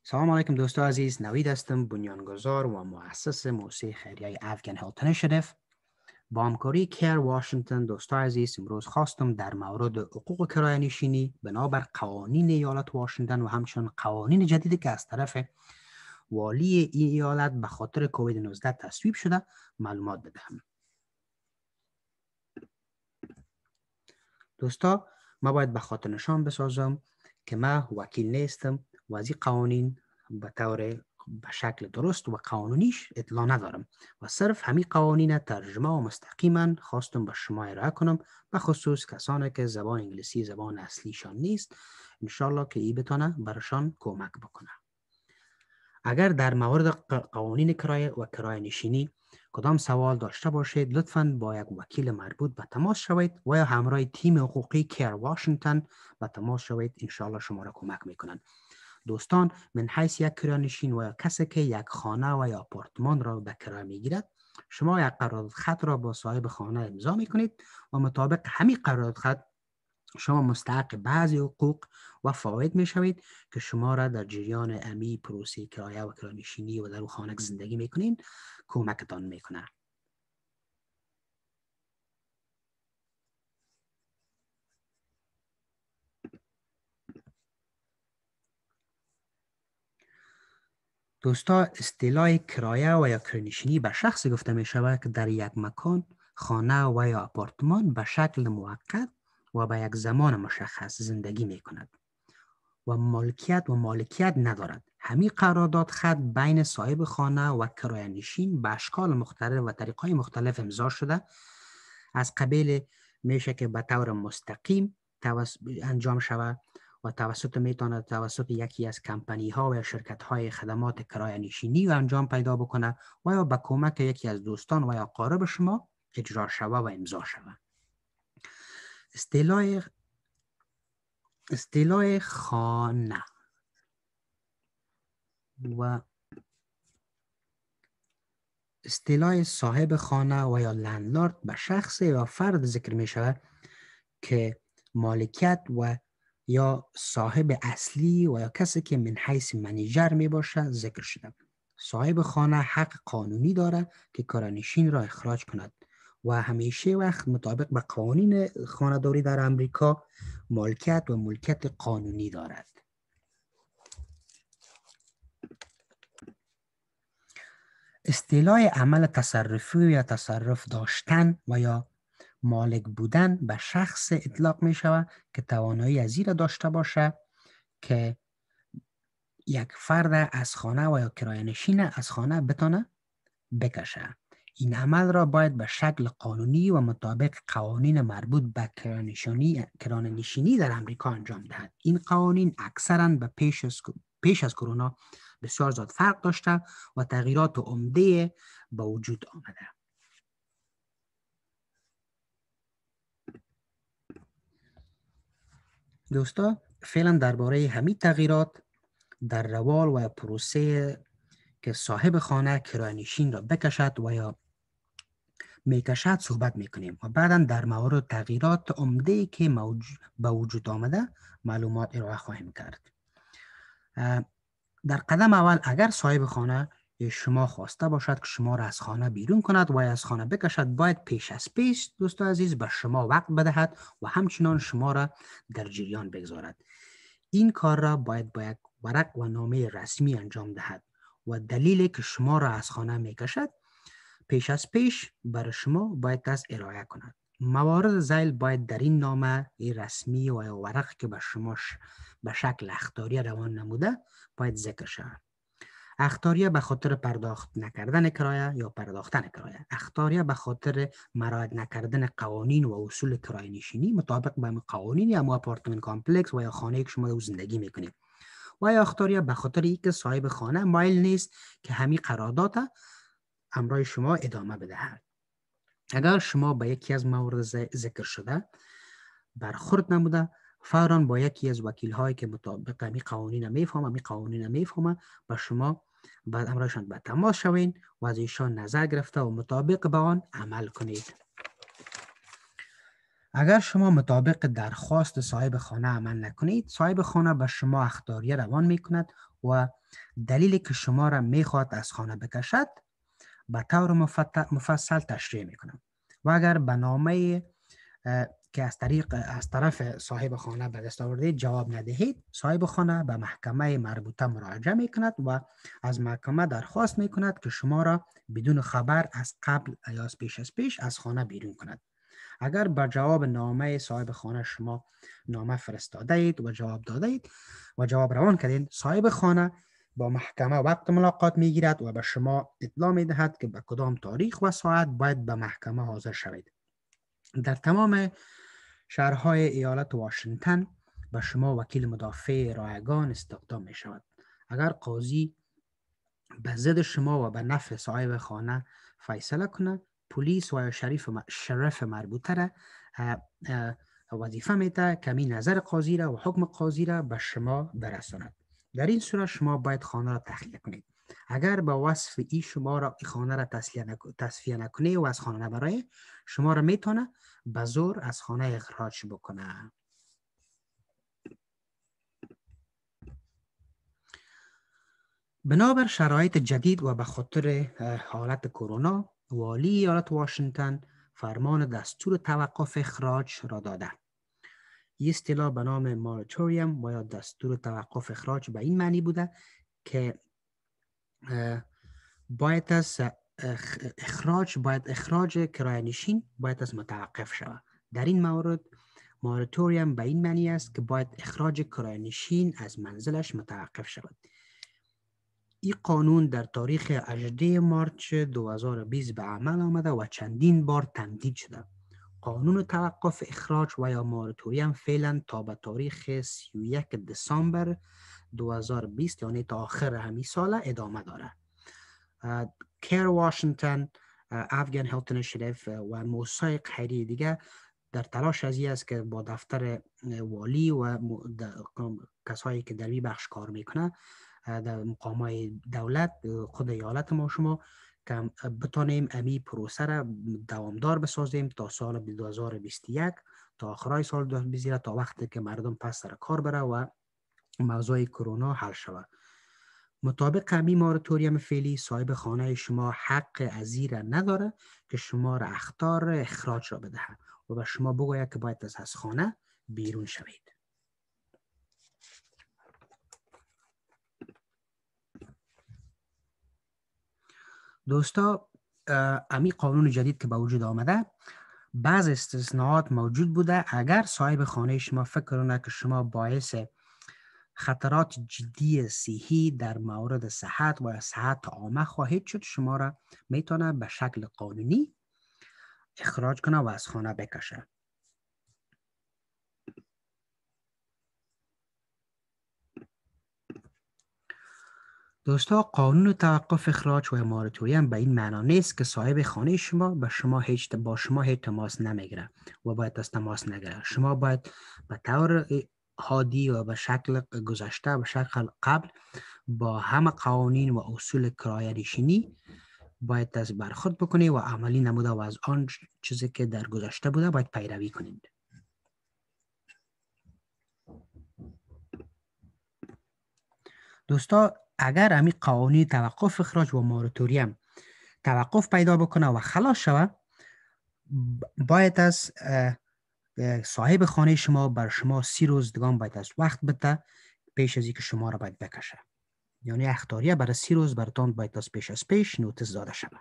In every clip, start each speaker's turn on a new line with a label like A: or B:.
A: سلام علیکم دوستان عزیز. نوید هستم، بنیانگذار و مؤسس موسسه خیریه افغان هلت اینیشیتیو. با همکاری کیر واشنگتن دوستان عزیز امروز خواستم در مورد حقوق کرایه نشینی بنابر قوانین ایالت واشنگتن و همچنین قوانین جدیدی که از طرف والی این ایالت به خاطر کووید 19 تصویب شده معلومات بدهم. دوستان ما باید به خاطر نشان بسازم که ما وکیل نیستم و از این قوانین به شکل درست و قانونیش اطلاع ندارم و صرف همین قوانین ترجمه و مستقیما خواستم به شما ارائه کنم، به خصوص کسانی که زبان انگلیسی زبان اصلیشان نیست. انشالله که این بتونه برشان کمک بکنه. اگر در مورد قوانین کرایه و کرایه نشینی کدام سوال داشته باشید لطفاً با یک وکیل مربوط به تماس شوید و یا همراه تیم حقوقی کیر واشنگتن به تماس شوید. انشالله شما را کمک میکنند. دوستان، من حیث یک کرایه‌نشین و یا کسی که یک خانه و یا آپارتمان را به کرایه میگیرد، شما یک قراردادخط را با صاحب خانه امضا میکنید و مطابق همین قراردادخط شما مستحق بعضی حقوق و فواید میشوید که شما را در جریان امی پروسه کرایه و کرایه‌نشینی و در اون خانه زندگی میکنین کمکتان میکنه. دوستا، اصطلاح کرایه و یا کرایه‌نشینی به شخص گفته می شود که در یک مکان، خانه و یا آپارتمان به شکل موقت و به یک زمان مشخص زندگی می کند و مالکیت ندارد. همین قرارداد خط بین صاحب خانه و کرایه‌نشین به اشکال مختلف و طریق‌های مختلف امضا شده. از قبیل میشه که به طور مستقیم انجام شود و توسط یکی از کمپانی ها و شرکت های خدمات کرایه نشینی و انجام پیدا بکنه و یا به کمک یکی از دوستان و یا اقارب شما اجرا شود و امضا شود. اصطلاح خانه و اصطلاح صاحب خانه و یا لندلورد به شخص یا فرد ذکر می شود که مالکیت و یا صاحب اصلی و یا کسی که من حیث منیجر می باشه ذکر شده. صاحب خانه حق قانونی داره که کرایه‌نشین را اخراج کند و همیشه وقت مطابق به قوانین خانه‌داری در امریکا مالکیت و ملکیت قانونی دارد. اصطلاح عمل تصرفی یا تصرف داشتن و یا مالک بودن به شخص اطلاق می شود که توانایی از این را داشته باشه که یک فرد از خانه و یا کرایه‌نشین از خانه بتونه بکشه. این عمل را باید به شکل قانونی و مطابق قوانین مربوط به کرایه‌نشینی در امریکا انجام دهد. این قوانین اکثراً به پیش از کرونا بسیار زیاد فرق داشته و تغییرات عمده به وجود آمده. دوستا، فعلا درباره همین تغییرات در روال و پروسه که صاحب خانه کرایه‌نشین را بکشد و یا میکشد صحبت میکنیم و بعدا در مورد تغییرات عمده‌ای که به وجود آمده معلومات ارائه خواهیم کرد. در قدم اول اگر صاحب خانه شما خواسته باشد که شما را از خانه بیرون کند و از خانه بکشد، باید پیش از پیش دوستان عزیز به شما وقت بدهد و همچنان شما را در جریان بگذارد. این کار را باید با یک ورق و نامه رسمی انجام دهد و دلیلی که شما را از خانه میکشد پیش از پیش برای شما باید ارائه کند. موارد ذیل باید در این نامه رسمی و ورق که به شما به شکل اخطاریه روان نموده باید ذکر شود. اخطاریه به خاطر پرداخت نکردن کرایه یا پرداختن کرایه، اخطاریه به خاطر رعایت نکردن قوانین و اصول کرایه نشینی مطابق به قوانین یا آپارتمان کامپلکس و یا خانه که شما در زندگی میکنید، و یا اخطاریه به خاطر اینکه صاحب خانه مایل نیست که همین قرارداد همراه شما ادامه بدهد. اگر شما به یکی از موارد ذکر شده برخورد نموده، فوراً با یکی از وکیل هایی که مطابق همین قوانین میفهمه با شما بعد امرشان به تماس شوین و از ایشان نظر گرفته و مطابق به آن عمل کنید. اگر شما مطابق درخواست صاحب خانه عمل نکنید، صاحب خانه به شما اخطاریه روان می کند و دلیلی که شما را می خواهد از خانه بکشد به طور مفصل تشریح می کنم. و اگر به نامه که از طرف صاحب خانه به دست آوردید جواب ندهید، صاحب خانه به محکمه مربوطه مراجعه می کند و از محکمه درخواست می کند که شما را بدون خبر از قبل یا پیش از پیش از خانه بیرون کند. اگر به جواب نامه صاحب خانه شما نامه فرستاده اید و جواب داده اید و جواب روان کردید، صاحب خانه با محکمه وقت ملاقات می گیرد و به شما اطلاع می دهد که به کدام تاریخ و ساعت باید به محکمه حاضر شوید. در تمام شهرهای ایالت واشنگتن به شما وکیل مدافع رایگان استخدام می شود. اگر قاضی به ضد شما و به نفع صاحب خانه فیصله کنه، پلیس و شریف مربوطه را وظیفه میده که می نظر قاضی را و حکم قاضی را به شما برساند. در این صورت شما باید خانه را تخلیه کنید. اگر به وصف ای شما را خانه را تصفیه نکنه و از خانه نبره، شما را میتونه به زور از خانه اخراج بکنه. بنابر شرایط جدید و به خاطر حالت کرونا، والی ایالت واشنگتن فرمان دستور توقف اخراج را داده. این اصطلاح به نام موراتوریوم و یا دستور توقف اخراج به این معنی بوده که باید از اخراج کرایه‌نشین باید از متوقف شود. در این مورد موراتوریوم به این معنی است که باید اخراج کرایه‌نشین از منزلش متوقف شود. این قانون در تاریخ 18 مارچ 2020 به عمل آمده و چندین بار تمدید شده. قانون توقف اخراج و یا موراتوریوم فعلا تا به تاریخ 31 دسامبر 2020 یعنی تا آخر همین سال ادامه داره. کیر واشنگتن، افغان هلت اینیشیتیو و موسسای خیریه دیگه در تلاش از این است که با دفتر والی و کسایی که در این بخش کار میکنه در مقامات دولت خود ایالت ما شما که بتانیم امی پروسه را دوامدار بسازیم تا سال 2021 تا آخرای سال 2020 تا وقتی که مردم پس سر کار بره و موضوع کرونا حل شود. مطابق امی موراتوریوم فعلی صاحب خانه شما حق ازی را نداره که شما را اخطار اخراج را بدهد و به شما بگوید که باید از خانه بیرون شوید. دوستا، امی قانون جدید که به وجود آمده بعض استثناءات موجود بوده. اگر صاحب خانه شما فکر کنه که شما باعث خطرات جدی صحی در مورد صحت و صحت عامه خواهید شد، شما را میتونه به شکل قانونی اخراج کنه و از خانه بکشه. دوستا، قانون توقف اخراج و موراتوریوم به این معنا نیست که صاحب خانه شما با شما هیچ تماس نمیگیره و باید از تماس نگیره. شما باید به طور عادی و به شکل گذشته به شکل قبل با همه قوانین و اصول کرایه‌نشینی باید از برخورد بکنید و عملی نموده و از آن چیزی که در گذشته بوده باید پیروی کنید. دوستا، اگر امی قوانین توقف اخراج و موراتوریوم توقف پیدا بکنه و خلاص شوه، باید از صاحب خانه شما بر شما 30 روز دیگه باید از وقت بده پیش از اینکه شما را باید بکشه. یعنی اخطاریه برای 30 روز براتون باید از پیش نوتیس داده شده.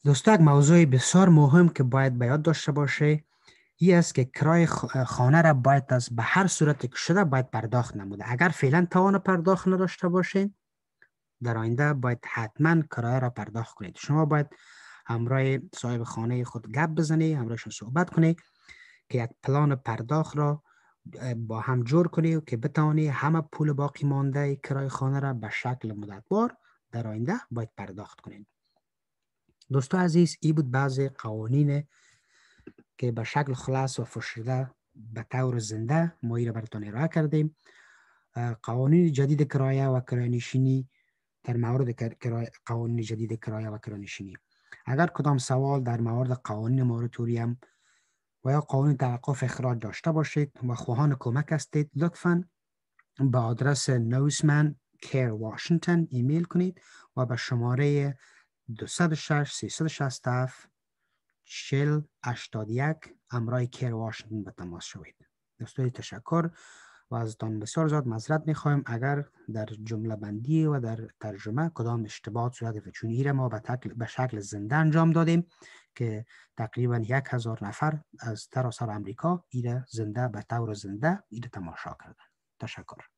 A: دوستا، یک موضوع بسیار مهم که باید به یاد داشته باشه این است که کرایه خانه را باید از به هر صورت که شده باید پرداخت نموده. اگر فعلا توان پرداخت نداشته باشین، در آینده باید حتما کرایه را پرداخت کنید. شما باید همراه صاحب خانه خود گپ بزنید، همراهشون صحبت کنید که یک پلان پرداخت را با هم جور کنید که بتوانید همه پول باقی مانده کرایه خانه را به شکل مدتبار در آینده باید پرداخت کنید. دوستان عزیز، این بود بعضی قوانین که به شکل خلاص و فشرده به طور زنده ما این را براتون ارائه کردیم. قوانین جدید کرایه و کرایه‌نشینی در مورد قوانین جدید کرایه و کرایه‌نشینی. اگر کدام سوال در مورد قوانین موراتوریوم و یا قانون توقف اخراج داشته باشید و خواهان کمک هستید، لطفاً به آدرس نوسمن کیر واشنگتن ایمیل کنید و به شماره 206 367 4081 امرای کیر واشنگتن به تماس شوید. دوستان تشکر و ازتان بسیار زیاد معذرت میخوایم اگر در جمله بندی و در ترجمه کدام اشتباهات صورت، چون ایره ما به شکل زنده انجام دادیم که تقریبا 1000 نفر از سراسر امریکا ایره زنده به طور زنده ایره تماشا کردن. تشکر.